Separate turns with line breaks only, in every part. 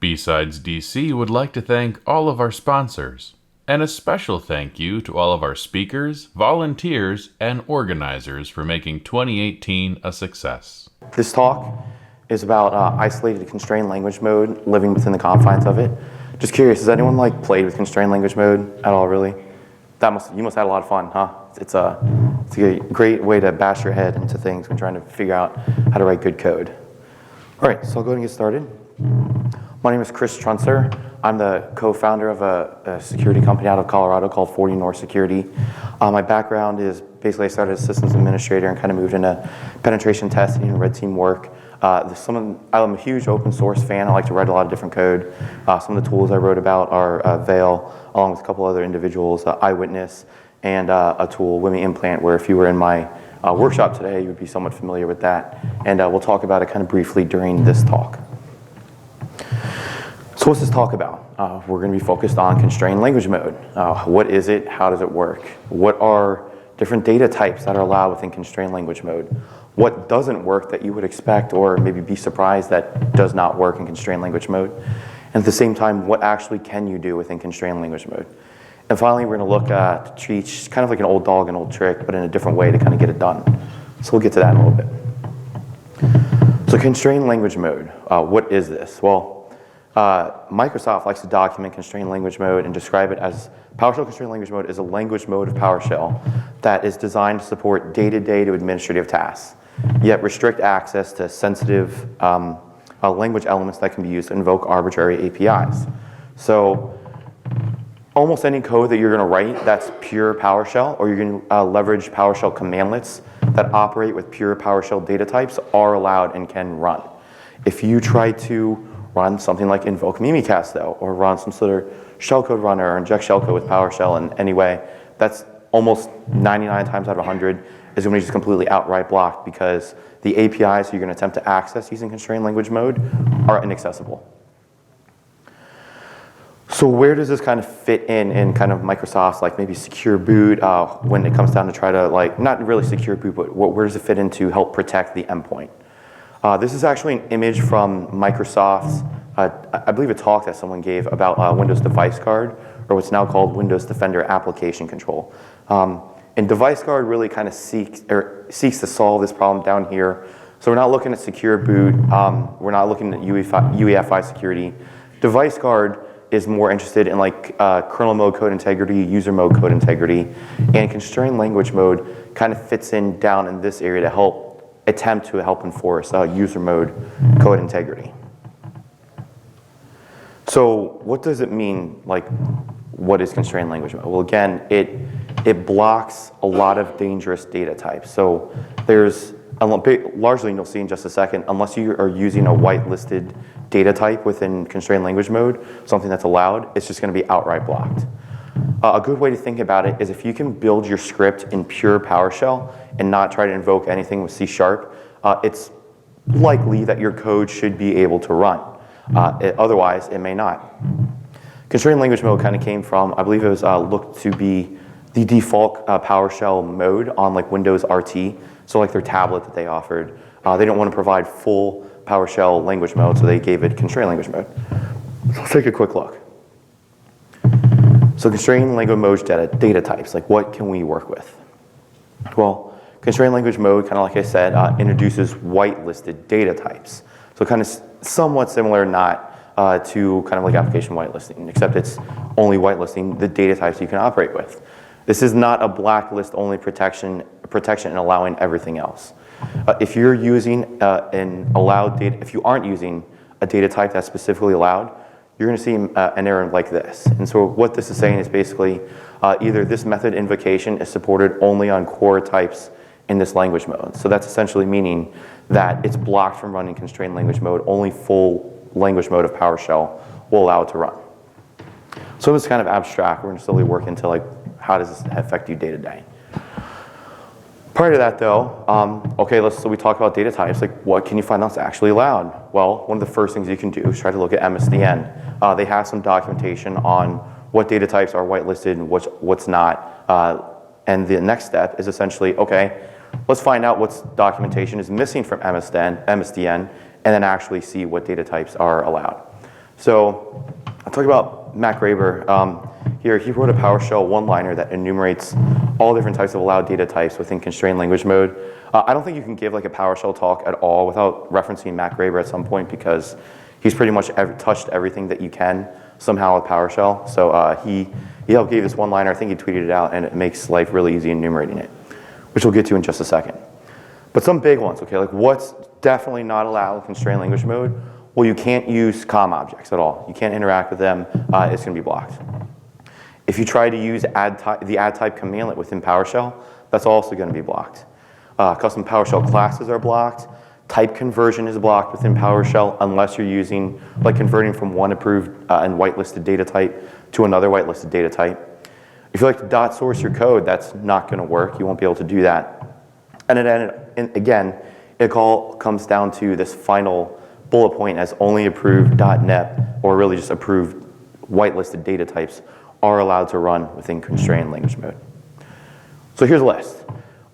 BSides DC would like to thank all of our sponsors, and a special thank you to all of our speakers, volunteers, and organizers for making 2018 a success.
This talk is about isolated constrained language mode, living within the confines of it. Just curious, has anyone played with constrained language mode at all, really? You must have had a lot of fun, huh? It's a great way to bash your head into things when trying to figure out how to write good code. All right, so I'll go ahead and get started. My name is Chris Trunser. I'm the co-founder of a security company out of Colorado called 40 North Security. My background is basically I started as a systems administrator and kind of moved into penetration testing and red team work. I'm a huge open source fan. I like to write a lot of different code. Some of the tools I wrote about are Veil, along with a couple other individuals, Eyewitness, and a tool, WMImplant, where if you were in my workshop today, you would be somewhat familiar with that. And we'll talk about it kind of briefly during this talk. So what's this talk about? We're going to be focused on constrained language mode. What is it? How does it work? What are different data types that are allowed within constrained language mode? What doesn't work that you would expect or maybe be surprised that does not work in constrained language mode? And at the same time, what actually can you do within constrained language mode? And finally, we're going to look at treat kind of like an old dog, an old trick, but in a different way to kind of get it done. So we'll get to that in a little bit. So constrained language mode, what is this? Well, Microsoft likes to document constrained language mode and describe it as PowerShell constrained language mode is a language mode of PowerShell that is designed to support day-to-day to administrative tasks, yet restrict access to sensitive language elements that can be used to invoke arbitrary APIs. So almost any code that you're going to write that's pure PowerShell, or you're going to leverage PowerShell commandlets that operate with pure PowerShell data types are allowed and can run. If you try to run something like invoke Mimikatz, though, or run some sort of shellcode runner or inject shellcode with PowerShell in any way, that's almost 99 times out of 100 is going to be just completely outright blocked because the APIs you're going to attempt to access using constrained language mode are inaccessible. So where does this kind of fit in kind of Microsoft's maybe secure boot when it comes down to try to not really secure boot, but where does it fit in to help protect the endpoint? This is actually an image from Microsoft's, I believe a talk that someone gave about Windows Device Guard, or what's now called Windows Defender Application Control. And Device Guard really kind of seeks to solve this problem down here. So we're not looking at secure boot, we're not looking at UEFI security. Device Guard is more interested in kernel mode code integrity, user mode code integrity, and constrained language mode kind of fits in down in this area to attempt to help enforce user mode code integrity. So what does it mean, what is constrained language mode? Well, again, it blocks a lot of dangerous data types. So there's, largely you'll see in just a second, unless you are using a whitelisted data type within constrained language mode, something that's allowed, it's just going to be outright blocked. A good way to think about it is if you can build your script in pure PowerShell and not try to invoke anything with C#, it's likely that your code should be able to run. Otherwise, it may not. Constrained language mode kind of came from, I believe it was looked to be the default PowerShell mode on Windows RT, so their tablet that they offered. They didn't want to provide full PowerShell language mode, so they gave it constrained language mode. So let's take a quick look. So constrained language mode data types, what can we work with? Well, constrained language mode, kind of like I said, introduces whitelisted data types. So kind of somewhat similar, not to kind of application whitelisting, except it's only whitelisting the data types you can operate with. This is not a blacklist only protection and allowing everything else. If you're using if you aren't using a data type that's specifically allowed, you're going to see an error like this. And so what this is saying is basically either this method invocation is supported only on core types in this language mode. So that's essentially meaning that it's blocked from running constrained language mode. Only full language mode of PowerShell will allow it to run. So this is kind of abstract. We're going to slowly work into how does this affect you day to day. Prior to that though, so we talked about data types, what can you find that's actually allowed? Well, one of the first things you can do is try to look at MSDN. They have some documentation on what data types are whitelisted and what's not. And the next step is essentially, let's find out what documentation is missing from MSDN and then actually see what data types are allowed. So I'll talk about Matt Graber. Here, he wrote a PowerShell one-liner that enumerates all different types of allowed data types within constrained language mode. I don't think you can give like a PowerShell talk at all without referencing Matt Graber at some point, because he's pretty much touched everything that you can somehow with PowerShell. So he gave this one-liner. I think he tweeted it out, and it makes life really easy enumerating it, which we'll get to in just a second. But some big ones, okay, like what's definitely not allowed in constrained language mode? Well, you can't use COM objects at all. You can't interact with them. It's going to be blocked. If you try to use the add type commandlet within PowerShell, that's also going to be blocked. Custom PowerShell classes are blocked. Type conversion is blocked within PowerShell unless you're using, like converting from one approved and whitelisted data type to another whitelisted data type. If you like to dot source your code, that's not going to work. You won't be able to do that. And then again, it all comes down to this final bullet point as only approved .NET, or really just approved whitelisted data types, are allowed to run within constrained language mode. So here's a list.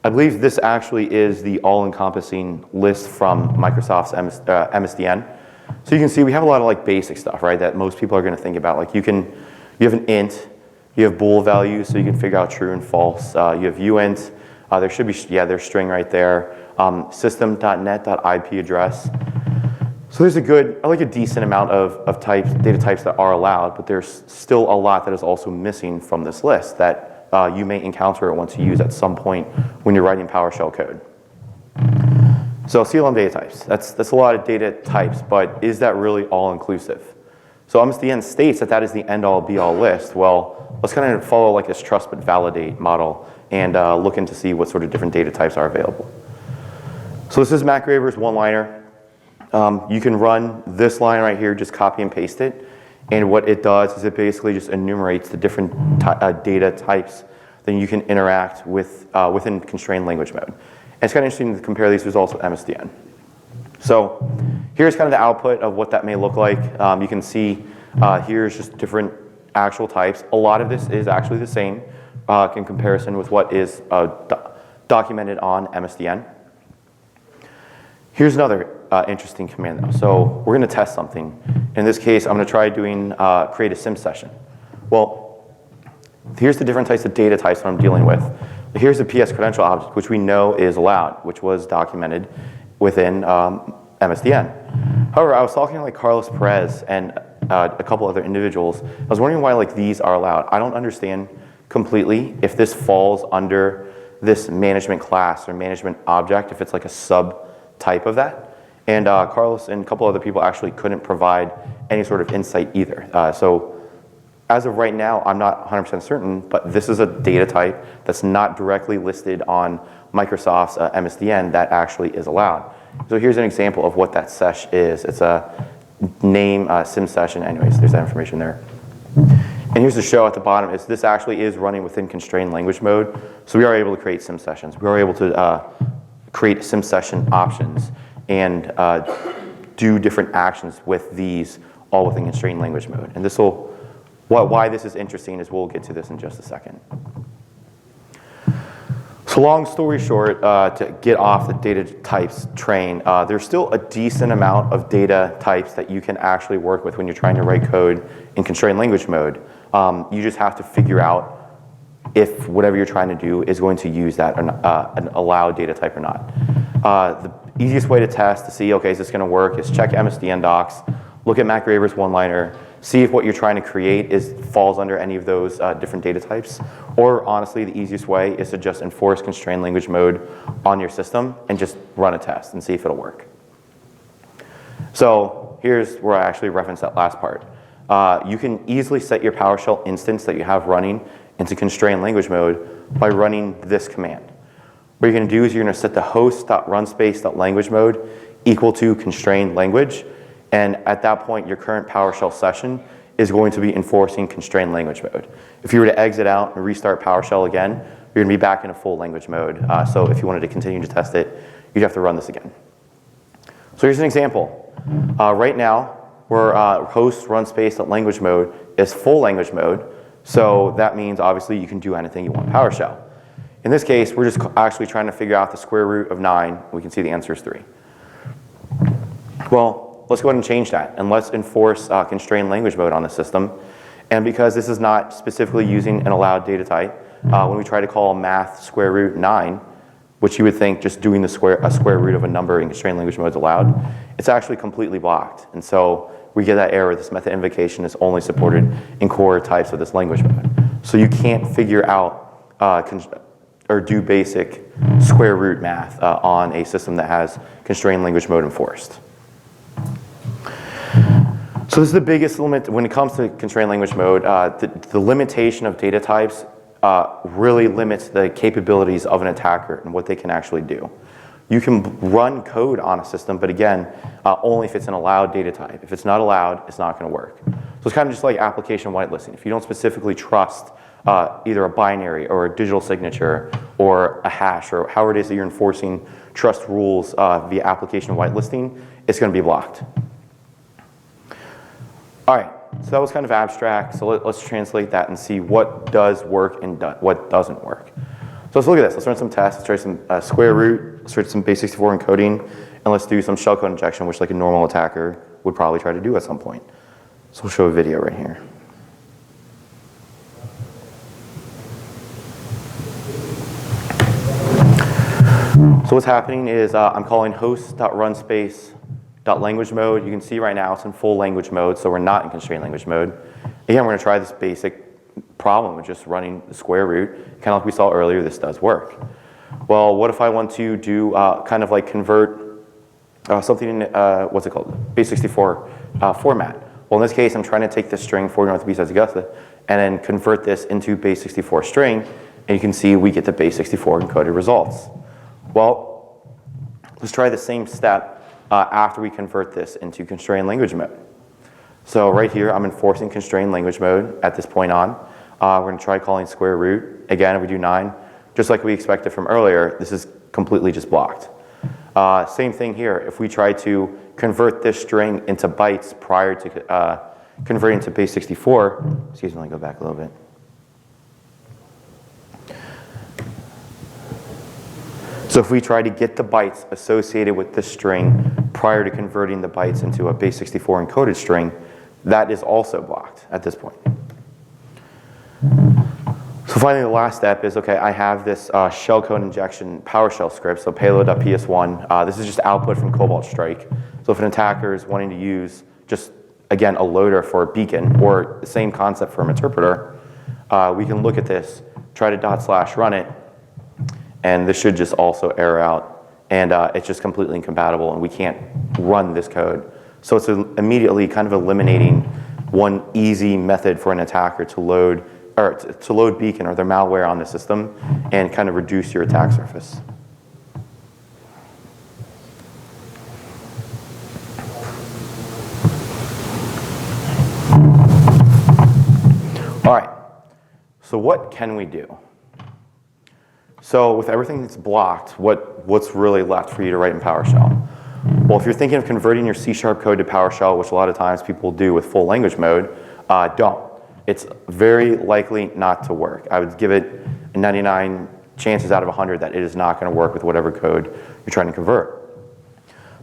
I believe this actually is the all-encompassing list from Microsoft's MSDN. So you can see we have a lot of like basic stuff, right, that most people are going to think about. Like you have an int, you have bool values, so you can figure out true and false. You have uint. There should be, there's string right there. System.net.ip address. So there's a decent amount of types, data types that are allowed, but there's still a lot that is also missing from this list that you may encounter once you use at some point when you're writing PowerShell code. So CLM Datatypes, that's a lot of data types, but is that really all inclusive? So MSDN states that is the end-all be-all list. Well, let's kind of follow like this trust but validate model and look into see what sort of different data types are available. So this is Matt Graber's one-liner. You can run this line right here, just copy and paste it. And what it does is it basically just enumerates the different data types that you can interact with within constrained language mode. And it's kind of interesting to compare these results with MSDN. So here's kind of the output of what that may look like. You can see here's just different actual types. A lot of this is actually the same in comparison with what is documented on MSDN. Here's another interesting command though. So we're going to test something. In this case, I'm going to try doing create a sim session. Well, here's the different types of data types that I'm dealing with. Here's the PS credential object, which we know is allowed, which was documented within MSDN. However, I was talking to like Carlos Perez and a couple other individuals. I was wondering why like these are allowed. I don't understand completely if this falls under this management class or management object, if it's like a subtype of that. And Carlos and a couple other people actually couldn't provide any sort of insight either. So as of right now, I'm not 100% certain, but this is a data type that's not directly listed on Microsoft's MSDN that actually is allowed. So here's an example of what that sesh is. It's a name sim session. Anyways, there's that information there. And here's the show at the bottom. This actually is running within constrained language mode. So we are able to create sim sessions. We are able to create sim session options and do different actions with these all within constrained language mode. And this will, why this is interesting is we'll get to this in just a second. So long story short, to get off the data types train, there's still a decent amount of data types that you can actually work with when you're trying to write code in constrained language mode. You just have to figure out if whatever you're trying to do is going to use that an allowed data type or not. The easiest way to test to see, okay, is this going to work, is check MSDN docs, look at Matt Graber's one-liner, see if what you're trying to create falls under any of those different data types. Or honestly, the easiest way is to just enforce constrained language mode on your system and just run a test and see if it'll work. So here's where I actually referenced that last part. You can easily set your PowerShell instance that you have running into constrained language mode by running this command. What you're going to do is you're going to set the host.runspace.language mode equal to constrained language. And at that point, your current PowerShell session is going to be enforcing constrained language mode. If you were to exit out and restart PowerShell again, you're going to be back in a full language mode. So if you wanted to continue to test it, you'd have to run this again. So here's an example. Right now, where host runspace.language mode is full language mode. So that means obviously you can do anything you want in PowerShell. In this case, we're just actually trying to figure out the square root of 9. We can see the answer is 3. Well, let's go ahead and change that, and let's enforce constrained language mode on the system. And because this is not specifically using an allowed data type, when we try to call math square root 9, which you would think just doing a square root of a number in constrained language mode is allowed, it's actually completely blocked. And so we get that error, this method invocation is only supported in core types of this language mode. So you can't figure out or do basic square root math on a system that has constrained language mode enforced. So this is the biggest limit when it comes to constrained language mode. The limitation of data types really limits the capabilities of an attacker and what they can actually do. You can run code on a system, but again, only if it's an allowed data type. If it's not allowed, it's not going to work. So it's kind of just like application whitelisting. If you don't specifically trust either a binary or a digital signature or a hash or however it is that you're enforcing trust rules via application whitelisting, it's going to be blocked. All right, so that was kind of abstract. So let's translate that and see what does work and what doesn't work. So let's look at this. Let's run some tests. Let's try some square root. Let's try some base64 encoding. And let's do some shellcode injection, which like a normal attacker would probably try to do at some point. So we'll show a video right here. So what's happening is I'm calling host.runspace.language mode. You can see right now it's in full language mode, so we're not in constrained language mode. Again, we're going to try this basic problem of just running the square root. Kind of like we saw earlier, this does work. Well, what if I want to do kind of like convert something in, what's it called, base64 format? Well, in this case, I'm trying to take this string 49 with BSides Augusta and then convert this into base64 string, and you can see we get the base64 encoded results. Well, let's try the same step after we convert this into constrained language mode. So right here, I'm enforcing constrained language mode at this point on. We're going to try calling square root. Again, if we do 9, just like we expected from earlier, this is completely just blocked. Same thing here. If we try to convert this string into bytes prior to converting to base64, excuse me, let me go back a little bit. So if we try to get the bytes associated with this string prior to converting the bytes into a base64 encoded string, that is also blocked at this point. So finally, the last step is, okay, I have this shellcode injection PowerShell script, so payload.ps1. This is just output from Cobalt Strike. So if an attacker is wanting to use just, again, a loader for a beacon or the same concept for an interpreter, we can look at this, try to /run it, and this should just also error out, and it's just completely incompatible, and we can't run this code. So it's immediately kind of eliminating one easy method for an attacker to load beacon or their malware on the system and kind of reduce your attack surface. All right, so what can we do? So with everything that's blocked, what's really left for you to write in PowerShell? Well, if you're thinking of converting your C# code to PowerShell, which a lot of times people do with full language mode, don't. It's very likely not to work. I would give it 99 chances out of 100 that it is not going to work with whatever code you're trying to convert.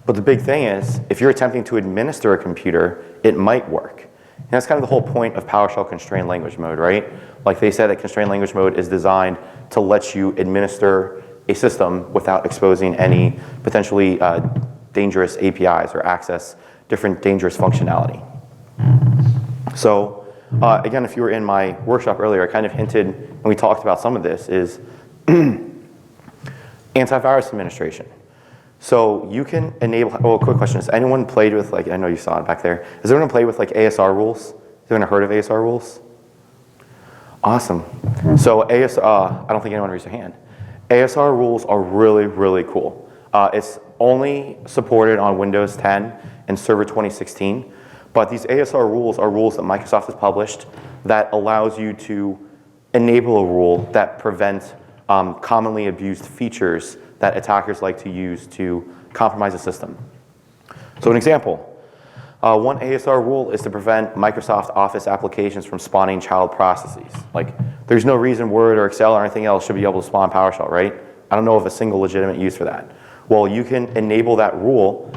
But the big thing is, if you're attempting to administer a computer, it might work. And that's kind of the whole point of PowerShell constrained language mode, right? Like they said that constrained language mode is designed to let you administer a system without exposing any potentially dangerous APIs or access different dangerous functionality. So again, if you were in my workshop earlier, I kind of hinted when we talked about some of this is antivirus administration. So you can enable, oh, quick question, has anyone played with, like, I know you saw it back there, has anyone played with like ASR rules? Has anyone heard of ASR rules? Awesome. So I don't think anyone raised their hand. ASR rules are really, really cool. It's only supported on Windows 10 and Server 2016, but these ASR rules are rules that Microsoft has published that allows you to enable a rule that prevents commonly abused features that attackers like to use to compromise a system. So an example, one ASR rule is to prevent Microsoft Office applications from spawning child processes. Like, there's no reason Word or Excel or anything else should be able to spawn PowerShell, right? I don't know of a single legitimate use for that. Well, you can enable that rule,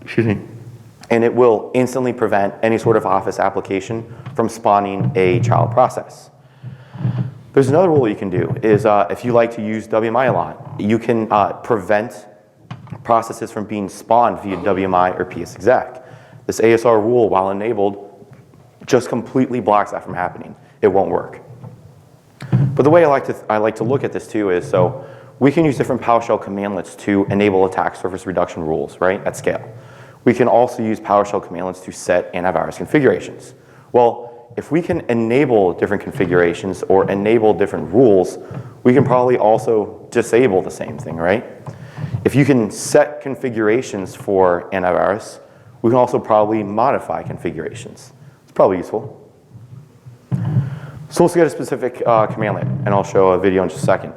excuse me, and it will instantly prevent any sort of Office application from spawning a child process. There's another rule you can do is if you like to use WMI a lot, you can prevent processes from being spawned via WMI or PSexec. This ASR rule, while enabled, just completely blocks that from happening. It won't work. But the way I like to look at this too is, so we can use different PowerShell commandlets to enable attack surface reduction rules, right, at scale. We can also use PowerShell commandlets to set antivirus configurations. Well, if we can enable different configurations or enable different rules, we can probably also disable the same thing, right? If you can set configurations for antivirus, we can also probably modify configurations. It's probably useful. So let's get a specific commandlet, and I'll show a video in just a second.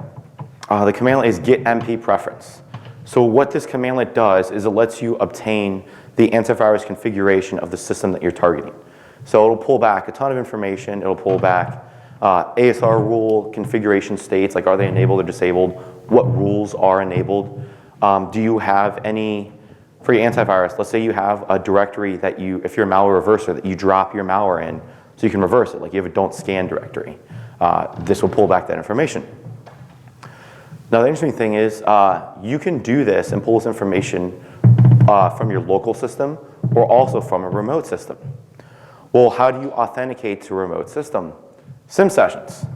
The commandlet is get MP preference. So what this commandlet does is it lets you obtain the antivirus configuration of the system that you're targeting. So it'll pull back a ton of information. It'll pull back ASR rule configuration states, like are they enabled or disabled? What rules are enabled? Do you have any, for your antivirus, let's say you have a directory that you, if you're a malware reverser, that you drop your malware in so you can reverse it, like you have a don't scan directory. This will pull back that information. Now the interesting thing is you can do this and pull this information from your local system or also from a remote system. Well, how do you authenticate to a remote system? SIM sessions.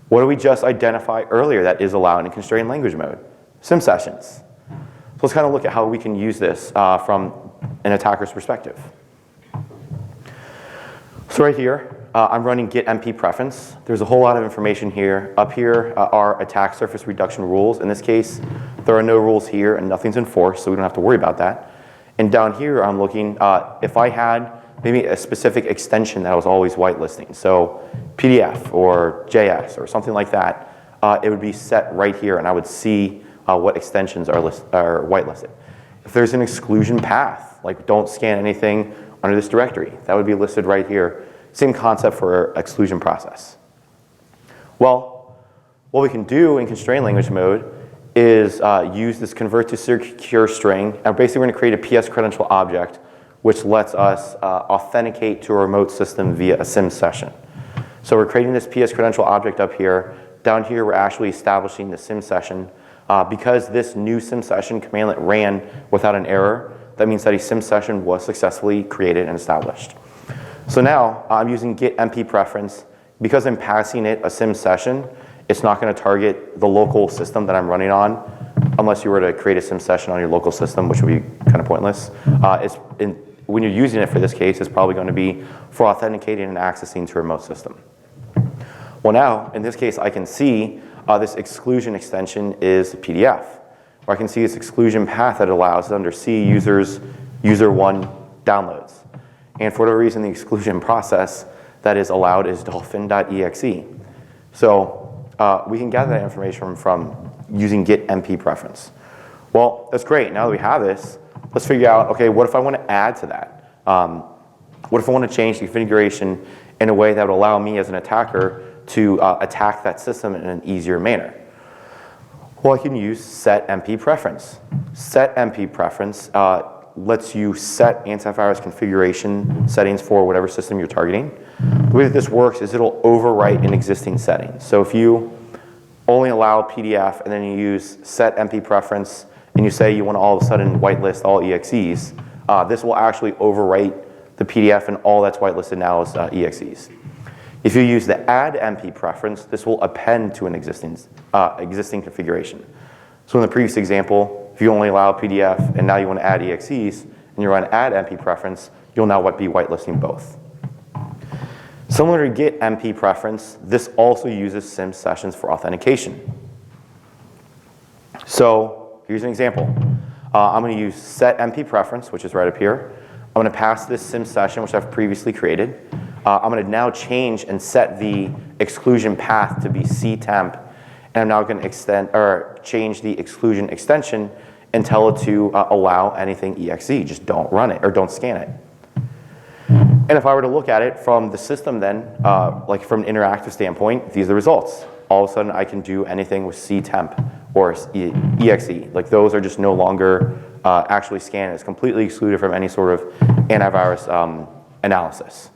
What did we just identify earlier that is allowed in constrained language mode? SIM sessions. So let's kind of look at how we can use this from an attacker's perspective. So right here, I'm running get MP preference. There's a whole lot of information here. Up here are attack surface reduction rules. In this case, there are no rules here and nothing's enforced, so we don't have to worry about that. And down here, I'm looking if I had maybe a specific extension that was always whitelisting. So PDF or JS or something like that, it would be set right here and I would see what extensions are whitelisted. If there's an exclusion path, like don't scan anything under this directory, that would be listed right here. Same concept for exclusion process. Well, what we can do in constrained language mode is use this convert to secure string, and basically we're going to create a PS credential object which lets us authenticate to a remote system via a SIM session. So we're creating this PS credential object up here. Down here we're actually establishing the SIM session. Because this new SIM session commandlet ran without an error, that means that a SIM session was successfully created and established. So now I'm using get MP preference. Because I'm passing it a SIM session, it's not going to target the local system that I'm running on unless you were to create a SIM session on your local system, which would be kind of pointless. When you're using it for this case, it's probably going to be for authenticating and accessing to a remote system. Well now, in this case, I can see this exclusion extension is PDF. Or I can see this exclusion path that allows it under C users, user1 downloads. And for whatever reason, the exclusion process that is allowed is dolphin.exe. So we can gather that information from using get MP preference. Well, that's great. Now that we have this, let's figure out, okay, what if I want to add to that? What if I want to change the configuration in a way that would allow me as an attacker to attack that system in an easier manner? Well, I can use set MP preference. Set MP preference lets you set antivirus configuration settings for whatever system you're targeting. The way that this works is it'll overwrite an existing setting. So if you only allow PDF and then you use set MP preference and you say you want to all of a sudden whitelist all EXEs, this will actually overwrite the PDF and all that's whitelisted now is EXEs. If you use the add MP preference, this will append to an existing configuration. So in the previous example, if you only allow PDF and now you want to add EXEs and you run add MP preference, you'll now be whitelisting both. Similar to get MP preference, this also uses SIM sessions for authentication. So here's an example. I'm going to use set MP preference, which is right up here. I'm going to pass this SIM session, which I've previously created. I'm going to now change and set the exclusion path to be ctemp, and I'm now going to change the exclusion extension and tell it to allow anything exe. Just don't run it or don't scan it. And if I were to look at it from the system then, like from an interactive standpoint, these are the results. All of a sudden I can do anything with ctemp or exe. Like those are just no longer actually scan. It's completely excluded from any sort of antivirus analysis.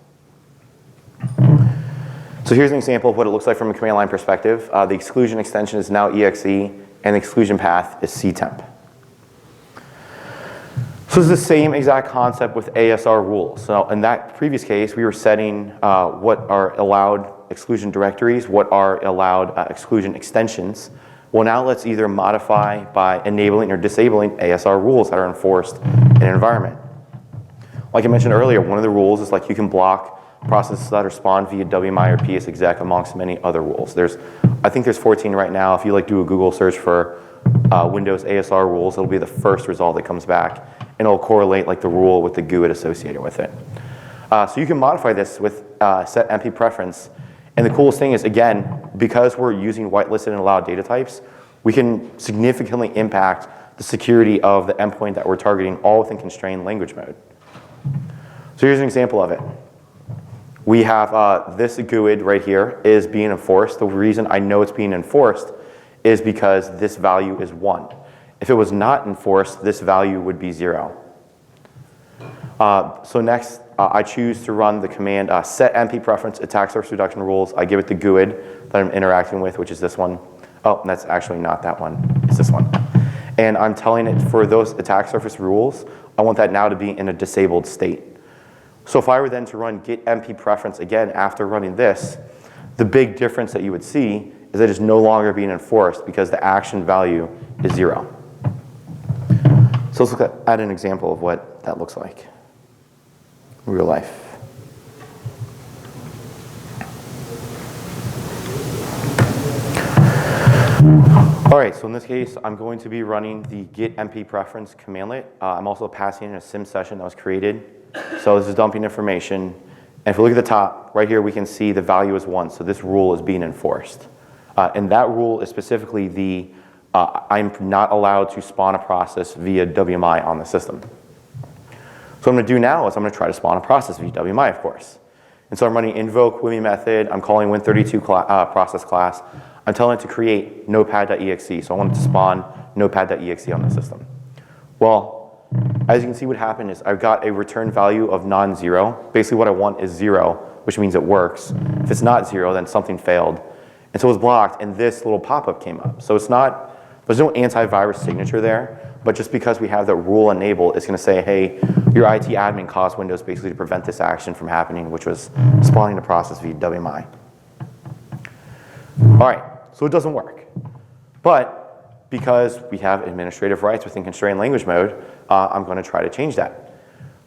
So here's an example of what it looks like from a command line perspective. The exclusion extension is now exe, and the exclusion path is ctemp. So it's the same exact concept with ASR rules. So in that previous case, we were setting what are allowed exclusion directories, what are allowed exclusion extensions. Well, now let's either modify by enabling or disabling ASR rules that are enforced in an environment. Like I mentioned earlier, one of the rules is like you can block processes that are spawned via WMI or PSexec amongst many other rules. I think there's 14 right now. If you like do a Google search for Windows ASR rules, it'll be the first result that comes back, and it'll correlate like the rule with the GUID associated with it. So you can modify this with set MP preference. And the coolest thing is, again, because we're using whitelisted and allowed data types, we can significantly impact the security of the endpoint that we're targeting, all within constrained language mode. So here's an example of it. We have this GUID right here is being enforced. The reason I know it's being enforced is because this value is 1. If it was not enforced, this value would be 0. So next, I choose to run the command set MP preference attack surface reduction rules. I give it the GUID that I'm interacting with, which is this one. Oh, that's actually not that one. It's this one. And I'm telling it for those attack surface rules, I want that now to be in a disabled state. So if I were then to run git MP preference again after running this, the big difference that you would see is that it's no longer being enforced because the action value is 0. So let's look at an example of what that looks like in real life. All right, so in this case, I'm going to be running the git MP preference commandlet. I'm also passing in a sim session that was created. So this is dumping information. And if we look at the top, right here, we can see the value is 1. So this rule is being enforced. And that rule is specifically the I'm not allowed to spawn a process via WMI on the system. So what I'm going to do now is I'm going to try to spawn a process via WMI, of course. And so I'm running invoke WMI method. I'm calling Win32 process class. I'm telling it to create notepad.exe. So I want it to spawn notepad.exe on the system. Well, as you can see, what happened is I've got a return value of non-zero. Basically what I want is 0, which means it works. If it's not 0, then something failed. And so it was blocked, and this little pop-up came up. So it's not, there's no antivirus signature there, but just because we have that rule enabled, it's going to say, hey, your IT admin caused Windows basically to prevent this action from happening, which was spawning the process via WMI. All right, so it doesn't work. But because we have administrative rights within constrained language mode, I'm going to try to change that.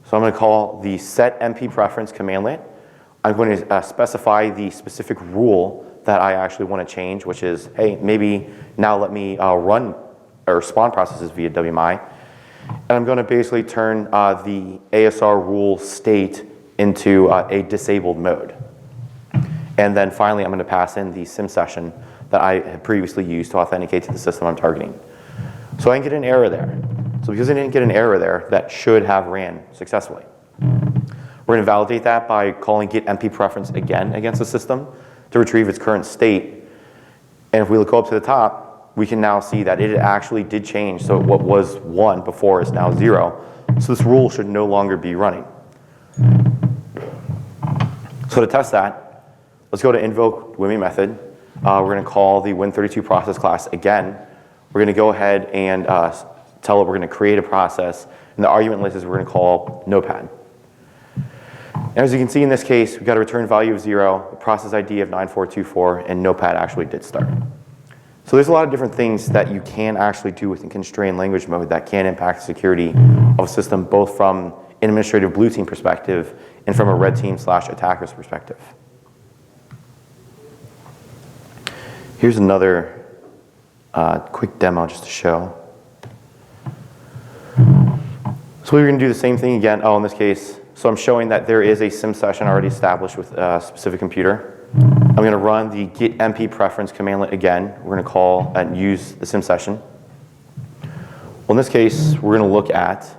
So I'm going to call the set MP preference commandlet. I'm going to specify the specific rule that I actually want to change, which is, hey, maybe now let me run or spawn processes via WMI. And I'm going to basically turn the ASR rule state into a disabled mode. And then finally, I'm going to pass in the sim session that I had previously used to authenticate to the system I'm targeting. So I can get an error there. So because I didn't get an error there, that should have ran successfully. We're going to validate that by calling git MP preference again against the system to retrieve its current state. And if we go up to the top, we can now see that it actually did change. So what was 1 before is now 0. So this rule should no longer be running. So to test that, let's go to invoke WMI method. We're going to call the Win32 process class again. We're going to go ahead and tell it we're going to create a process. And the argument list is we're going to call notepad. And as you can see in this case, we've got a return value of 0, a process ID of 9424, and notepad actually did start. So there's a lot of different things that you can actually do within constrained language mode that can impact the security of a system, both from an administrative blue team perspective and from a red team / attacker's perspective. Here's another quick demo just to show. So we're going to do the same thing again. Oh, in this case, so I'm showing that there is a sim session already established with a specific computer. I'm going to run the git MP preference commandlet again. We're going to call and use the sim session. Well, in this case, we're going to look at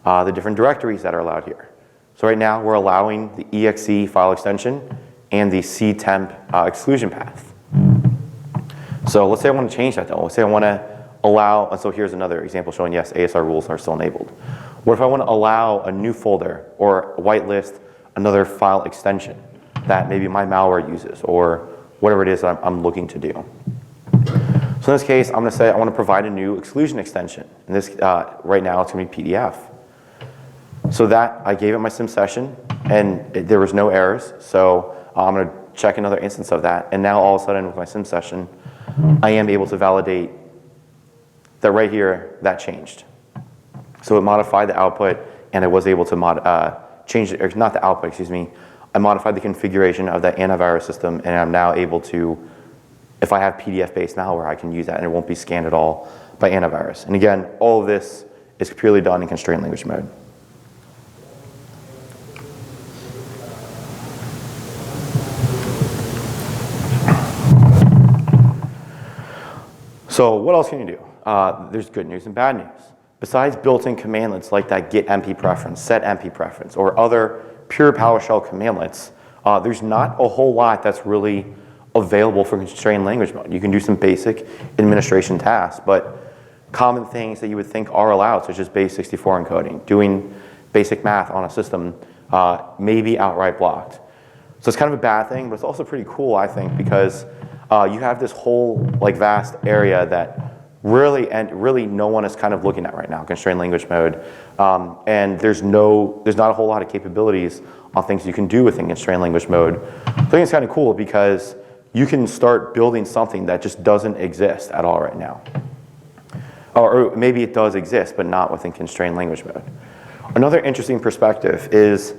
the different directories that are allowed here. So right now, we're allowing the exe file extension and the ctemp exclusion path. So let's say I want to change that though. Let's say I want to allow, and so here's another example showing, yes, ASR rules are still enabled. What if I want to allow a new folder or whitelist another file extension that maybe my malware uses or whatever it is I'm looking to do? So in this case, I'm going to say I want to provide a new exclusion extension. And this, right now, it's going to be PDF. So that, I gave it my sim session, and there was no errors. So I'm going to check another instance of that. And now all of a sudden, with my sim session, I am able to validate that right here, that changed. So it modified the output, and I was able to change it, or not the output, excuse me. I modified the configuration of that antivirus system, and I'm now able to, if I have PDF-based malware, I can use that, and it won't be scanned at all by antivirus. And again, all of this is purely done in constrained language mode. So what else can you do? There's good news and bad news. Besides built-in commandlets like that get MP preference, set MP preference, or other pure PowerShell commandlets, there's not a whole lot that's really available for constrained language mode. You can do some basic administration tasks, but common things that you would think are allowed, such as base64 encoding, doing basic math on a system, may be outright blocked. So it's kind of a bad thing, but it's also pretty cool, I think, because you have this whole vast area that really no one is kind of looking at right now, constrained language mode, and there's not a whole lot of capabilities on things you can do within constrained language mode. So I think it's kind of cool because you can start building something that just doesn't exist at all right now. Or maybe it does exist, but not within constrained language mode. Another interesting perspective is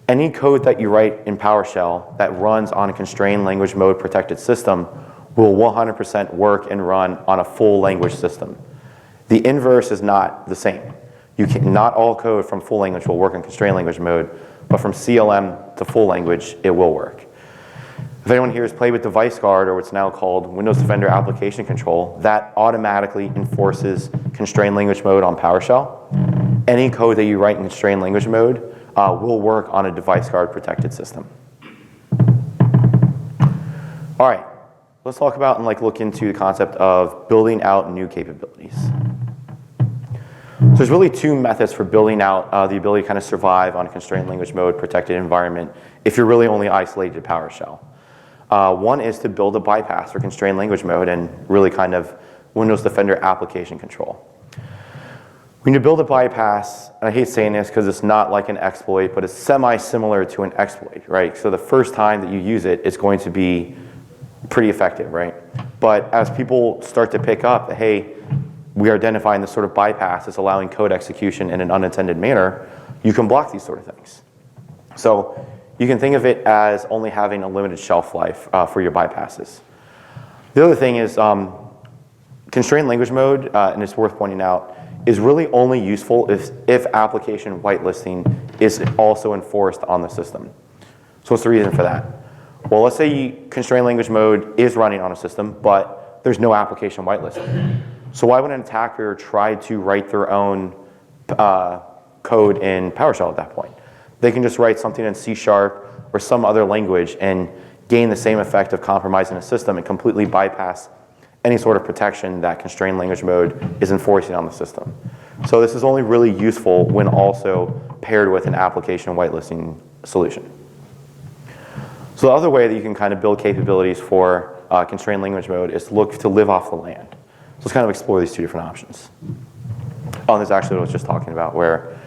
any code that you write in PowerShell that runs on a constrained language mode protected system will 100% work and run on a full language system. The inverse is not the same. Not all code from full language will work in constrained language mode, but from CLM to full language, it will work. If anyone here has played with Device Guard, or what's now called Windows Defender Application Control, that automatically enforces constrained language mode on PowerShell. Any code that you write in constrained language mode will work on a Device Guard protected system. All right. Let's talk about and look into the concept of building out new capabilities. So there's really two methods for building out the ability to kind of survive on a constrained language mode protected environment if you're really only isolated to PowerShell. One is to build a bypass for constrained language mode and really kind of Windows Defender application control. When you build a bypass, and I hate saying this because it's not like an exploit, but it's semi-similar to an exploit, right? So the first time that you use it, it's going to be pretty effective, right? But as people start to pick up that, hey, we are identifying this sort of bypass that's allowing code execution in an unintended manner, you can block these sort of things. So you can think of it as only having a limited shelf life for your bypasses. The other thing is constrained language mode, and it's worth pointing out, is really only useful if application whitelisting is also enforced on the system. So what's the reason for that? Well, let's say constrained language mode is running on a system, but there's no application whitelisting. So why would an attacker try to write their own code in PowerShell at that point? They can just write something in C# or some other language and gain the same effect of compromising a system and completely bypass any sort of protection that constrained language mode is enforcing on the system. So this is only really useful when also paired with an application whitelisting solution. So the other way that you can kind of build capabilities for constrained language mode is to look to live off the land. So let's kind of explore these two different options. Oh, and this is actually what I was just talking about, where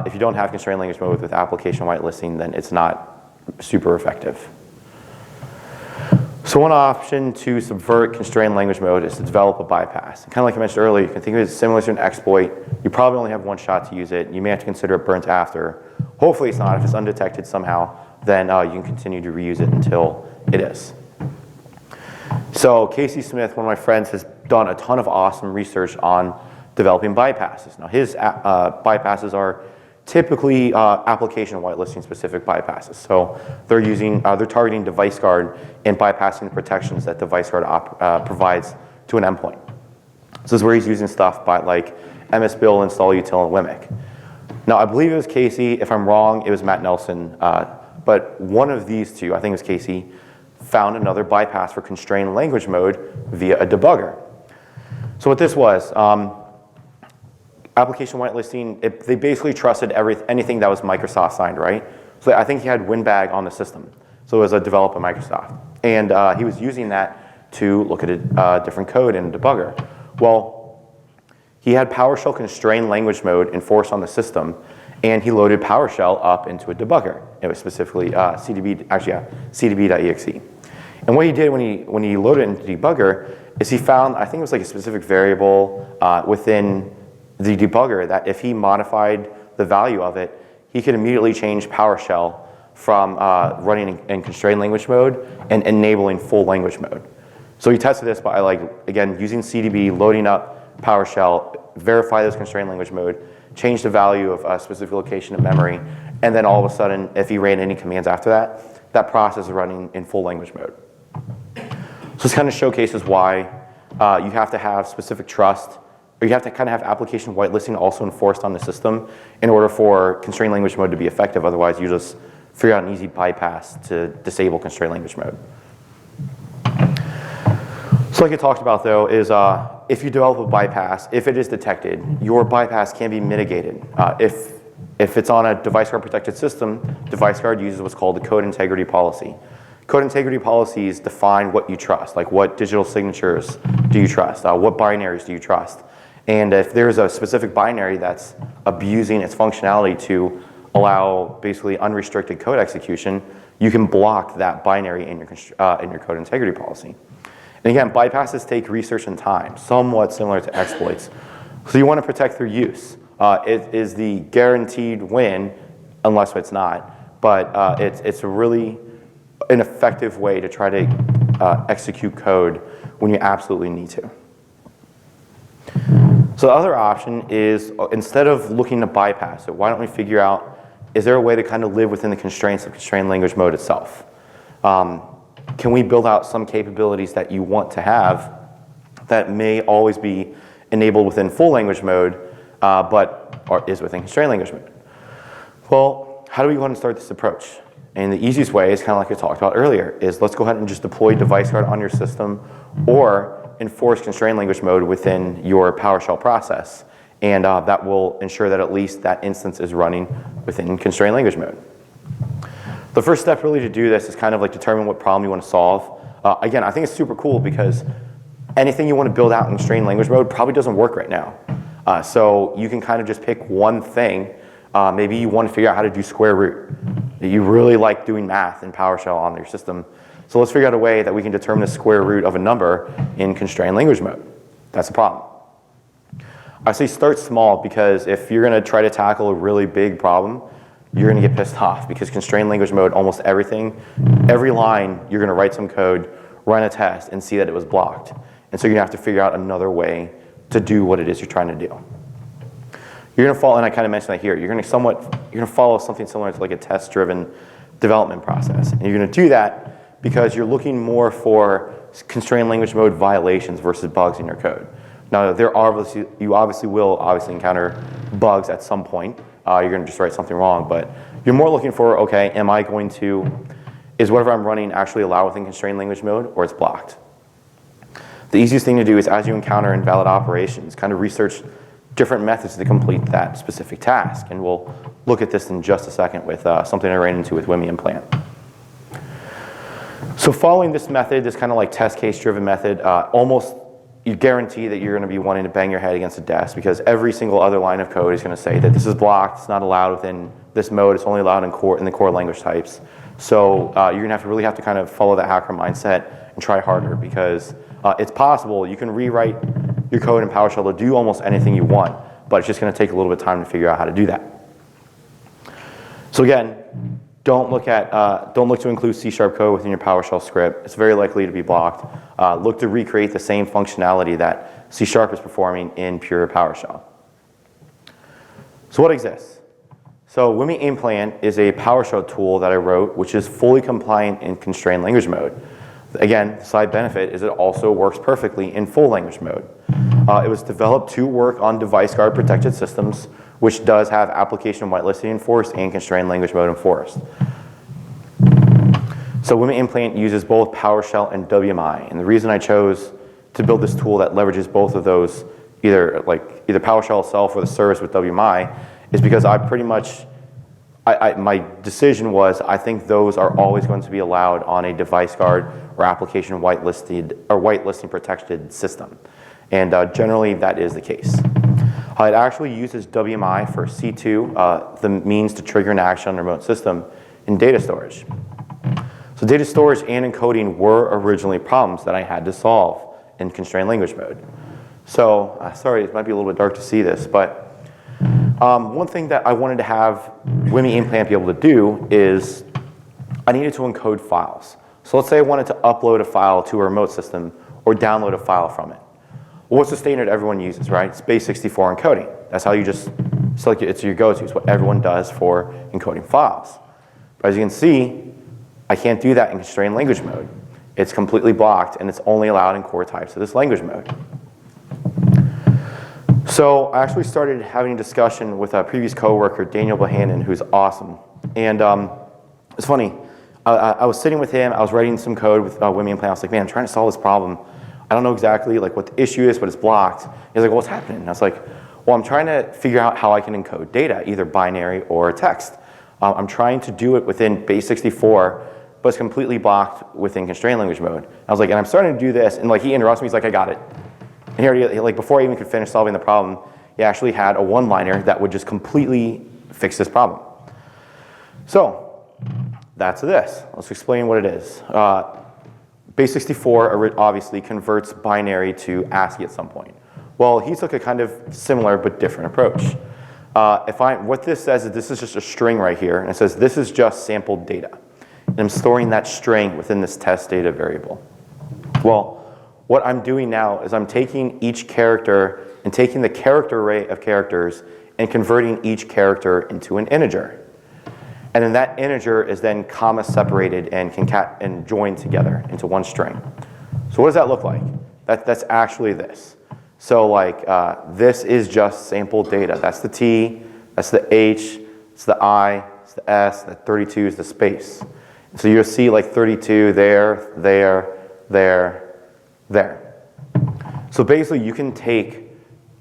if you don't have constrained language mode with application whitelisting, then it's not super effective. So one option to subvert constrained language mode is to develop a bypass. Kind of like I mentioned earlier, you can think of it as similar to an exploit. You probably only have one shot to use it. You may have to consider it burnt after. Hopefully it's not. If it's undetected somehow, then you can continue to reuse it until it is. So Casey Smith, one of my friends, has done a ton of awesome research on developing bypasses. Now his bypasses are typically application whitelisting specific bypasses. So they're targeting Device Guard and bypassing the protections that Device Guard provides to an endpoint. So this is where he's using stuff like msbil, install util, and wimic. Now I believe it was Casey. If I'm wrong, it was Matt Nelson. But one of these two, I think it was Casey, found another bypass for constrained language mode via a debugger. So what this was, application whitelisting, they basically trusted anything that was Microsoft signed, right? So I think he had Winbag on the system. So it was a developer Microsoft. And he was using that to look at different code in a debugger. Well, he had PowerShell constrained language mode enforced on the system, and he loaded PowerShell up into a debugger. It was specifically cdb.exe. And what he did when he loaded it into debugger is he found, I think it was like a specific variable within the debugger that if he modified the value of it, he could immediately change PowerShell from running in constrained language mode and enabling full language mode. So he tested this by, again, using CDB, loading up PowerShell, verify this constrained language mode, change the value of a specific location of memory, and then all of a sudden, if he ran any commands after that, that process is running in full language mode. So this kind of showcases why you have to have specific trust, or you have to kind of have application whitelisting also enforced on the system in order for constrained language mode to be effective. Otherwise, you just figure out an easy bypass to disable constrained language mode. So like I talked about though, is if you develop a bypass, if it is detected, your bypass can be mitigated. If it's on a device guard protected system, device guard uses what's called the code integrity policy. Code integrity policies define what you trust, like what digital signatures do you trust, what binaries do you trust. And if there's a specific binary that's abusing its functionality to allow basically unrestricted code execution, you can block that binary in your code integrity policy. And again, bypasses take research and time, somewhat similar to exploits. So you want to protect their use. It is the guaranteed win, unless it's not, but it's really an effective way to try to execute code when you absolutely need to. So the other option is, instead of looking to bypass it, why don't we figure out, is there a way to kind of live within the constraints of constrained language mode itself? Can we build out some capabilities that you want to have that may always be enabled within full language mode, but is within constrained language mode? Well, how do we go ahead and start this approach? And the easiest way is kind of like I talked about earlier, is let's go ahead and just deploy device guard on your system or enforce constrained language mode within your PowerShell process. And that will ensure that at least that instance is running within constrained language mode. The first step really to do this is kind of like determine what problem you want to solve. Again, I think it's super cool because anything you want to build out in constrained language mode probably doesn't work right now. So you can kind of just pick one thing. Maybe you want to figure out how to do square root. You really like doing math in PowerShell on your system. So let's figure out a way that we can determine the square root of a number in constrained language mode. That's a problem. I say start small because if you're going to try to tackle a really big problem, you're going to get pissed off because constrained language mode, almost everything, every line, you're going to write some code, run a test, and see that it was blocked. And so you're going to have to figure out another way to do what it is you're trying to do. You're going to follow, and I kind of mentioned that here, you're going to follow something similar to like a test-driven development process. And you're going to do that because you're looking more for constrained language mode violations versus bugs in your code. Now, you obviously will encounter bugs at some point. You're going to just write something wrong, but you're more looking for, okay, is whatever I'm running actually allowed within constrained language mode, or it's blocked? The easiest thing to do is, as you encounter invalid operations, kind of research different methods to complete that specific task. And we'll look at this in just a second with something I ran into with WMImplant. So following this method, this kind of like test case driven method, almost you guarantee that you're going to be wanting to bang your head against a desk because every single other line of code is going to say that this is blocked, it's not allowed within this mode, it's only allowed in the core language types. So you're going to really have to kind of follow that hacker mindset and try harder because it's possible you can rewrite your code in PowerShell to do almost anything you want, but it's just going to take a little bit of time to figure out how to do that. So again, don't look to include C# code within your PowerShell script. It's very likely to be blocked. Look to recreate the same functionality that C# is performing in pure PowerShell. So what exists? So WMImplant is a PowerShell tool that I wrote, which is fully compliant in constrained language mode. Again, the side benefit is it also works perfectly in full language mode. It was developed to work on device guard protected systems, which does have application whitelisting enforced and constrained language mode enforced. So WMImplant uses both PowerShell and WMI, and the reason I chose to build this tool that leverages both of those, either PowerShell itself or the service with WMI, is because I pretty much, my decision was I think those are always going to be allowed on a device guard or application whitelisted or whitelisting protected system. And generally that is the case. It actually uses WMI for C2, the means to trigger an action on a remote system, in data storage. So data storage and encoding were originally problems that I had to solve in constrained language mode. So, sorry, it might be a little bit dark to see this, but one thing that I wanted to have WMImplant be able to do is I needed to encode files. So let's say I wanted to upload a file to a remote system or download a file from it. Well, what's the standard everyone uses, right? It's base64 encoding. That's how you just select it. It's your go-to. It's what everyone does for encoding files. But as you can see, I can't do that in constrained language mode. It's completely blocked, and it's only allowed in core types of this language mode. So I actually started having a discussion with a previous coworker, Daniel Bohannon, who's awesome. And it's funny. I was sitting with him. I was writing some code with WMImplant. I was like, man, I'm trying to solve this problem. I don't know exactly like what the issue is, but it's blocked. He's like, well, what's happening? And I was like, well, I'm trying to figure out how I can encode data, either binary or text. I'm trying to do it within base64, but it's completely blocked within constrained language mode. I was like, and I'm starting to do this, and like he interrupts me. He's like, I got it. And he already, like before I even could finish solving the problem, he actually had a one-liner that would just completely fix this problem. So that's this. Let's explain what it is. Base64 obviously converts binary to ASCII at some point. Well, he took a kind of similar but different approach. What this says is this is just a string right here, and it says this is just sampled data. And I'm storing that string within this test data variable. Well, what I'm doing now is I'm taking each character and taking the character array of characters and converting each character into an integer. And then that integer is then comma separated and joined together into one string. So what does that look like? That's actually this. So like this is just sample data. That's the T, that's the H, it's the I, it's the S, the 32 is the space. So you'll see like 32 there, there, there, there. So basically you can take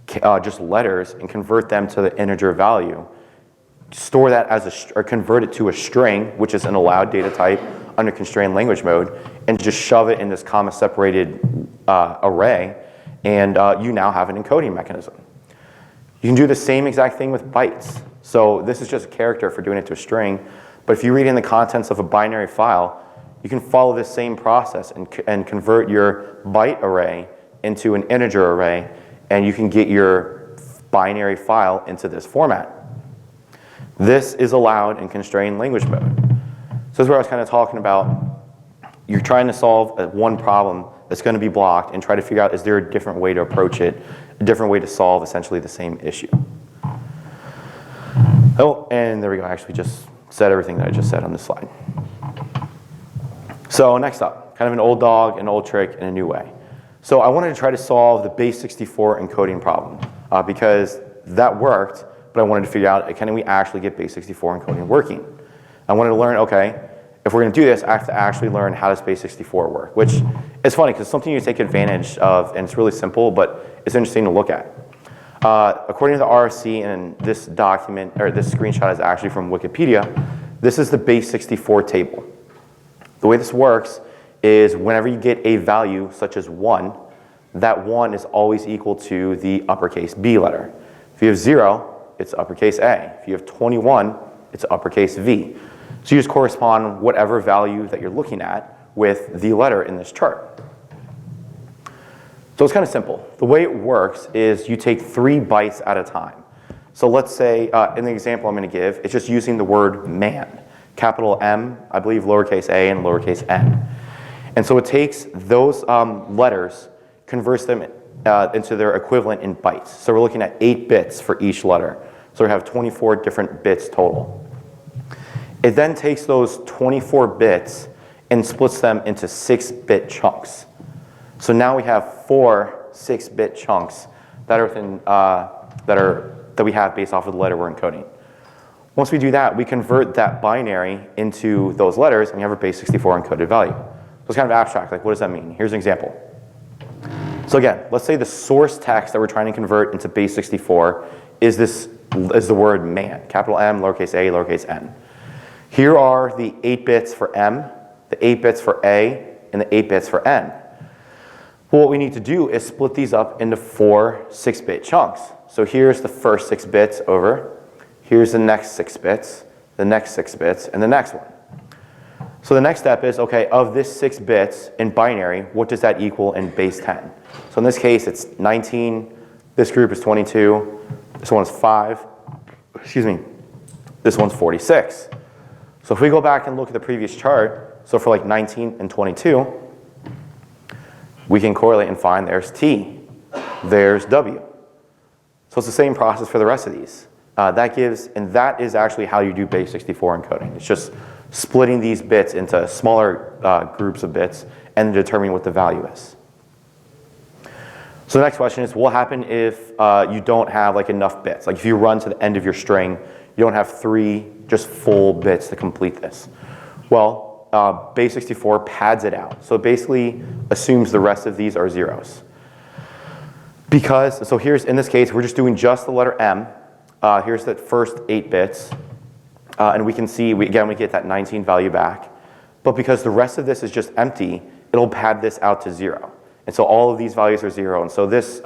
just letters and convert them to the integer value, store that as or convert it to a string, which is an allowed data type under constrained language mode, and just shove it in this comma separated array, and you now have an encoding mechanism. You can do the same exact thing with bytes. So this is just a character for doing it to a string, but if you read in the contents of a binary file, you can follow this same process and convert your byte array into an integer array, and you can get your binary file into this format. This is allowed in constrained language mode. So this is where I was kind of talking about, you're trying to solve one problem that's going to be blocked and try to figure out, is there a different way to approach it, a different way to solve essentially the same issue. Oh, and there we go. I actually just said everything that I just said on this slide. So next up, kind of an old dog, an old trick, in a new way. So I wanted to try to solve the base64 encoding problem because that worked, but I wanted to figure out, can we actually get base64 encoding working? I wanted to learn, okay, if we're going to do this, I have to actually learn how does base64 work, which is funny because it's something you take advantage of, and it's really simple, but it's interesting to look at. According to the RFC, and this document, or this screenshot is actually from Wikipedia, this is the base64 table. The way this works is whenever you get a value such as 1, that 1 is always equal to the uppercase B letter. If you have 0, it's uppercase A. If you have 21, it's uppercase V. So you just correspond whatever value that you're looking at with the letter in this chart. So it's kind of simple. The way it works is you take 3 bytes at a time. So let's say, in the example I'm going to give, it's just using the word man. Capital M, I believe lowercase a and lowercase n. And so it takes those letters, converts them into their equivalent in bytes. So we're looking at 8 bits for each letter. So we have 24 different bits total. It then takes those 24 bits and splits them into 6-bit chunks. So now we have 4 6-bit chunks that we have based off of the letter we're encoding. Once we do that, we convert that binary into those letters, and we have our base64 encoded value. So it's kind of abstract. Like, what does that mean? Here's an example. So again, let's say the source text that we're trying to convert into base 64 is the word man, capital M, lowercase a, lowercase n. Here are the 8 bits for M, the 8 bits for A, and the 8 bits for N. Well, what we need to do is split these up into 4 6-bit chunks. So here's the first 6 bits over, here's the next 6 bits, the next 6 bits, and the next one. So the next step is, okay, of this 6 bits in binary, what does that equal in base 10? So in this case, it's 19, this group is 22, this one's 5, excuse me, this one's 46. So if we go back and look at the previous chart, so for like 19 and 22, we can correlate and find there's T, there's W. So it's the same process for the rest of these. That is actually how you do base 64 encoding. It's just splitting these bits into smaller groups of bits and determining what the value is. So the next question is, what will happen if you don't have like enough bits? Like if you run to the end of your string, you don't have 3 just full bits to complete this. Well, base 64 pads it out. So it basically assumes the rest of these are zeros. So here's, in this case, we're just doing just the letter M. Here's the first 8 bits. And we can see, again, we get that 19 value back. But because the rest of this is just empty, it'll pad this out to 0. And so all of these values are 0. And so this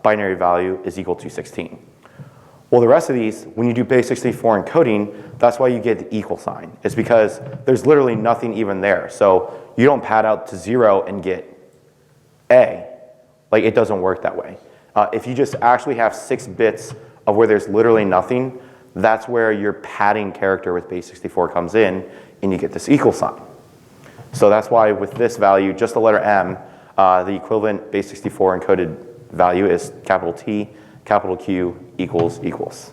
binary value is equal to 16. Well, the rest of these, when you do base 64 encoding, that's why you get the equal sign. It's because there's literally nothing even there. So you don't pad out to 0 and get A. Like, it doesn't work that way. If you just actually have 6 bits of where there's literally nothing, that's where your padding character with base 64 comes in, and you get this equal sign. So that's why with this value, just the letter M, the equivalent base 64 encoded value is capital T, capital Q, equals, equals.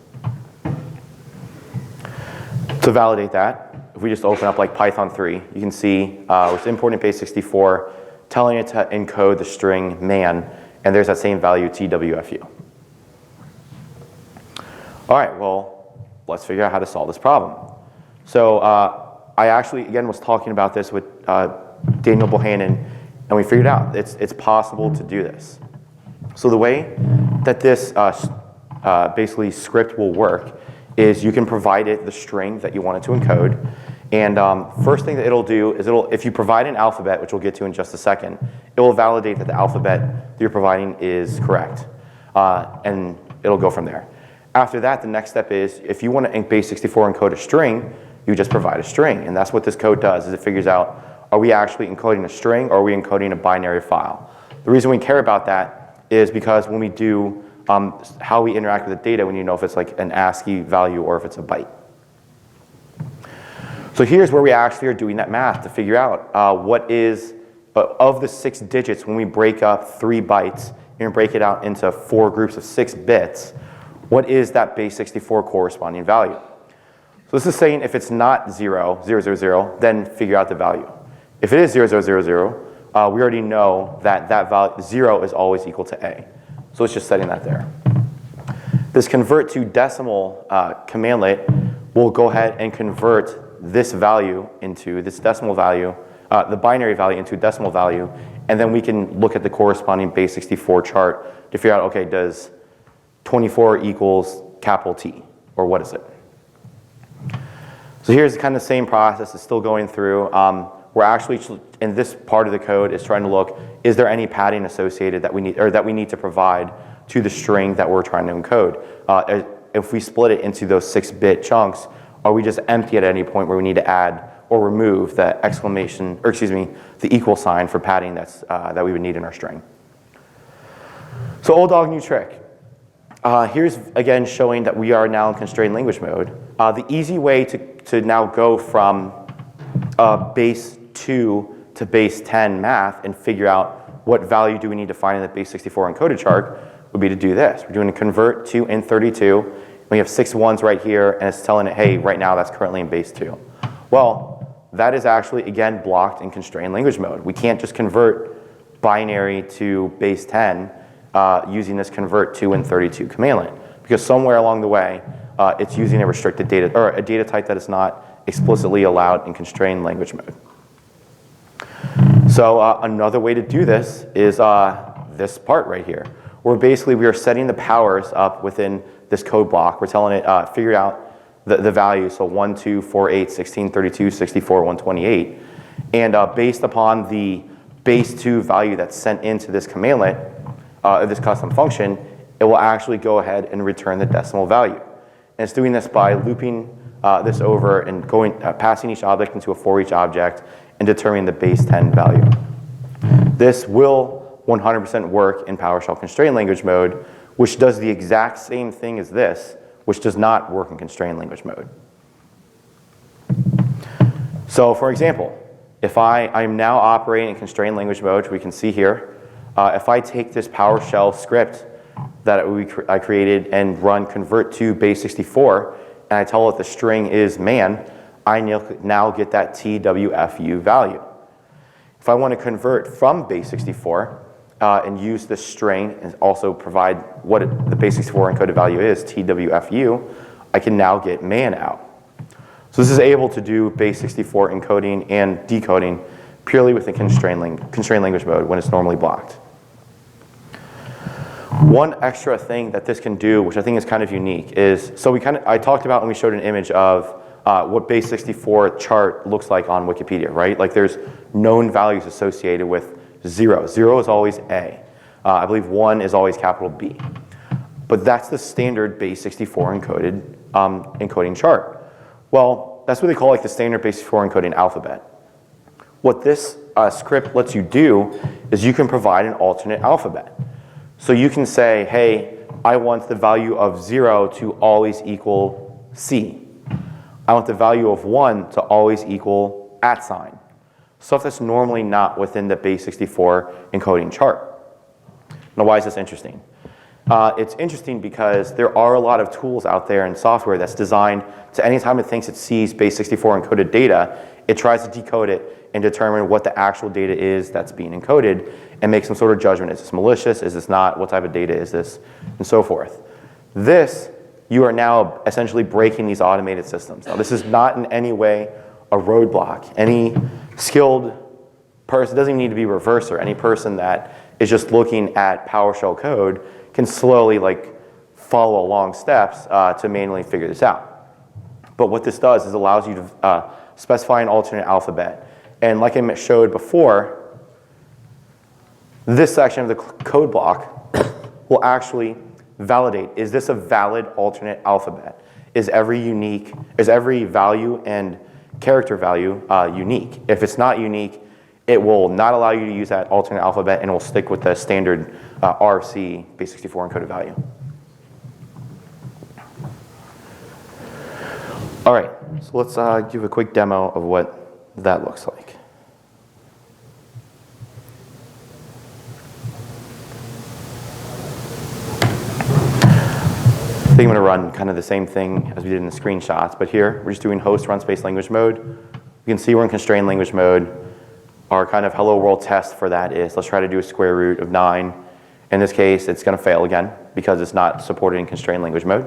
To validate that, if we just open up like Python 3, you can see it's importing base 64, telling it to encode the string man, and there's that same value, TWFU. All right, well, let's figure out how to solve this problem. So I actually, again, was talking about this with Daniel Bohannon, and we figured out it's possible to do this. So the way that this basically script will work is you can provide it the string that you want it to encode. And first thing that it'll do is if you provide an alphabet, which we'll get to in just a second, it will validate that the alphabet that you're providing is correct. And it'll go from there. After that, the next step is if you want to base 64 encode a string, you just provide a string. And that's what this code does, is it figures out, are we actually encoding a string or are we encoding a binary file? The reason we care about that is because when we do how we interact with the data, we need to know if it's like an ASCII value or if it's a byte. So here's where we actually are doing that math to figure out what is, of the 6 digits, when we break up 3 bytes and break it out into 4 groups of 6 bits, what is that base 64 corresponding value? So this is saying if it's not 0, 0, 0, 0, then figure out the value. If it is 0, 0, 0, 0, we already know that that value, 0 is always equal to A. So it's just setting that there. This convert to decimal commandlet will go ahead and convert this value into this decimal value, the binary value into decimal value, and then we can look at the corresponding base 64 chart to figure out, okay, does 24 equals capital T, or what is it? So here's kind of the same process. It's still going through. We're actually, in this part of the code, is trying to look, is there any padding associated that we need to provide to the string that we're trying to encode? If we split it into those 6-bit chunks, are we just empty at any point where we need to add or remove the the equal sign for padding that we would need in our string? So old dog, new trick. Here's, again, showing that we are now in constrained language mode. The easy way to now go from base 2 to base 10 math and figure out what value do we need to find in the base 64 encoded chart would be to do this. We're doing a convert to int32. We have 6 ones right here, and it's telling it, hey, right now that's currently in base 2. Well, that is actually, again, blocked in constrained language mode. We can't just convert binary to base 10 using this convert to int32 commandlet, because somewhere along the way, it's using a restricted data, or a data type that is not explicitly allowed in constrained language mode. So another way to do this is this part right here, where basically we are setting the powers up within this code block. We're telling it, figure out the value, so 1, 2, 4, 8, 16, 32, 64, 128. And based upon the base 2 value that's sent into this commandlet, this custom function, it will actually go ahead and return the decimal value. And it's doing this by looping this over and passing each object into a for each object and determining the base 10 value. This will 100% work in PowerShell constrained language mode, which does the exact same thing as this, which does not work in constrained language mode. So for example, if I'm now operating in constrained language mode, which we can see here, if I take this PowerShell script that I created and run convert to base 64, and I tell it the string is man, I now get that TWFU value. If I want to convert from base 64 and use the string and also provide what the base 64 encoded value is, TWFU, I can now get man out. So this is able to do base 64 encoding and decoding purely within constrained language mode when it's normally blocked. One extra thing that this can do, which I think is kind of unique, is, so I talked about when we showed an image of what base 64 chart looks like on Wikipedia, right? Like there's known values associated with 0. 0 is always A. I believe 1 is always capital B. But that's the standard base 64 encoding chart. Well, that's what they call like the standard base 64 encoding alphabet. What this script lets you do is you can provide an alternate alphabet. So you can say, hey, I want the value of 0 to always equal C. I want the value of 1 to always equal @ stuff that's normally not within the base 64 encoding chart. Now, why is this interesting? It's interesting because there are a lot of tools out there in software that's designed to anytime it thinks it sees base 64 encoded data, it tries to decode it and determine what the actual data is that's being encoded and make some sort of judgment. Is this malicious? Is this not? What type of data is this? And so forth. This, you are now essentially breaking these automated systems. Now, this is not in any way a roadblock. Any skilled person, doesn't even need to be a reverser, any person that is just looking at PowerShell code can slowly follow along steps to manually figure this out. But what this does is allows you to specify an alternate alphabet. And like I showed before, this section of the code block will actually validate, is this a valid alternate alphabet? Is every value and character value unique? If it's not unique, it will not allow you to use that alternate alphabet and it will stick with the standard RC base 64 encoded value. All right, so let's give a quick demo of what that looks like. I think I'm going to run kind of the same thing as we did in the screenshots, but here we're just doing host run space language mode. You can see we're in constrained language mode. Our kind of hello world test for that is let's try to do a square root of 9. In this case, it's going to fail again because it's not supported in constrained language mode.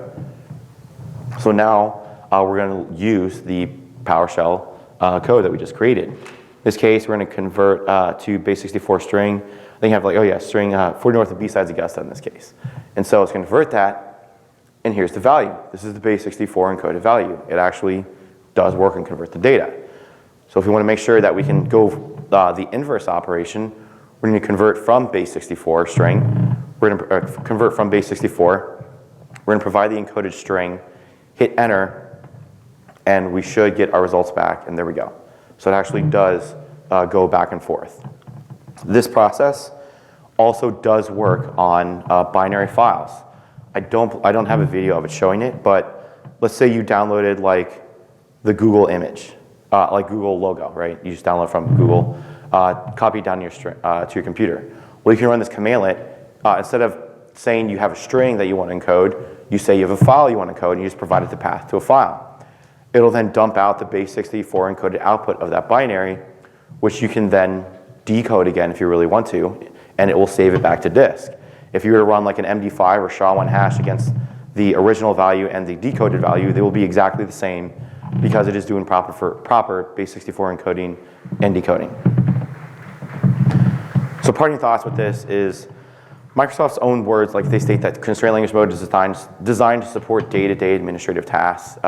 So now we're going to use the PowerShell code that we just created. In this case, we're going to convert to base 64 string. I think I have string 40 north of BSides Augusta in this case. And so it's going to convert that. And here's the value. This is the base 64 encoded value. It actually does work and convert the data. So if we want to make sure that we can go the inverse operation, we're going to convert from base 64 string. We're going to convert from base 64. We're going to provide the encoded string, hit enter, and we should get our results back, and there we go. So it actually does go back and forth. This process also does work on binary files. I don't have a video of it showing it, but let's say you downloaded the Google image, like Google logo, right? You just download from Google, copy it down to your computer. Well, you can run this commandlet. Instead of saying you have a string that you want to encode, you say you have a file you want to encode, and you just provide it the path to a file. It'll then dump out the base 64 encoded output of that binary, which you can then decode again if you really want to, and it will save it back to disk. If you were to run like an MD5 or SHA-1 hash against the original value and the decoded value, they will be exactly the same because it is doing proper base 64 encoding and decoding. So parting thoughts with this is Microsoft's own words, like they state that constrained language mode is designed to support day-to-day administrative tasks.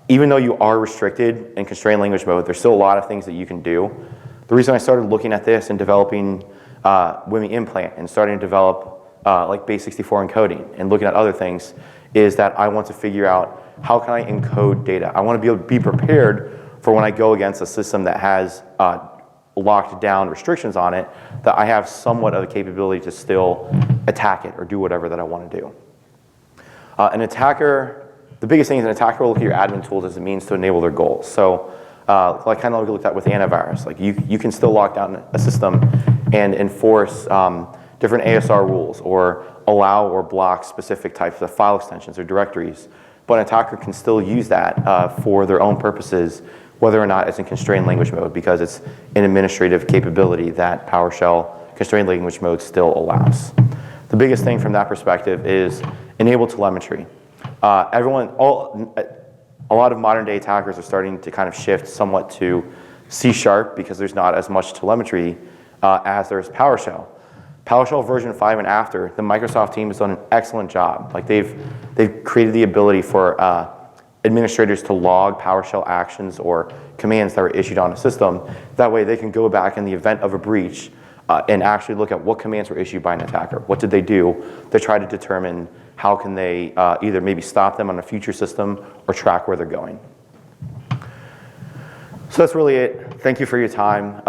Even though you are restricted in constrained language mode, there's still a lot of things that you can do. The reason I started looking at this and developing WMImplant and starting to develop like base64 encoding and looking at other things is that I want to figure out how can I encode data. I want to be able to be prepared for when I go against a system that has locked down restrictions on it, that I have somewhat of the capability to still attack it or do whatever that I want to do. An attacker, the biggest thing is an attacker will look at your admin tools as a means to enable their goals. So like kind of like we looked at with antivirus, like you can still lock down a system and enforce different ASR rules or allow or block specific types of file extensions or directories. But an attacker can still use that for their own purposes, whether or not it's in constrained language mode, because it's an administrative capability that PowerShell constrained language mode still allows. The biggest thing from that perspective is enable telemetry. A lot of modern day attackers are starting to kind of shift somewhat to C# because there's not as much telemetry as there's PowerShell. PowerShell version 5 and after, the Microsoft team has done an excellent job. Like they've created the ability for administrators to log PowerShell actions or commands that were issued on a system. That way they can go back in the event of a breach and actually look at what commands were issued by an attacker. What did they do to try to determine how can they either maybe stop them on a future system or track where they're going. So that's really it. Thank you for your time.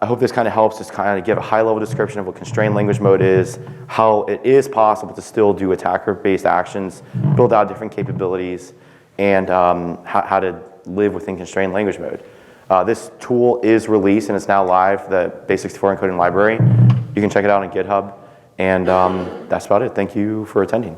I hope this kind of helps just kind of give a high-level description of what constrained language mode is, how it is possible to still do attacker-based actions, build out different capabilities, and how to live within constrained language mode. This tool is released and it's now live, the base64 encoding library. You can check it out on GitHub, and that's about it. Thank you for attending.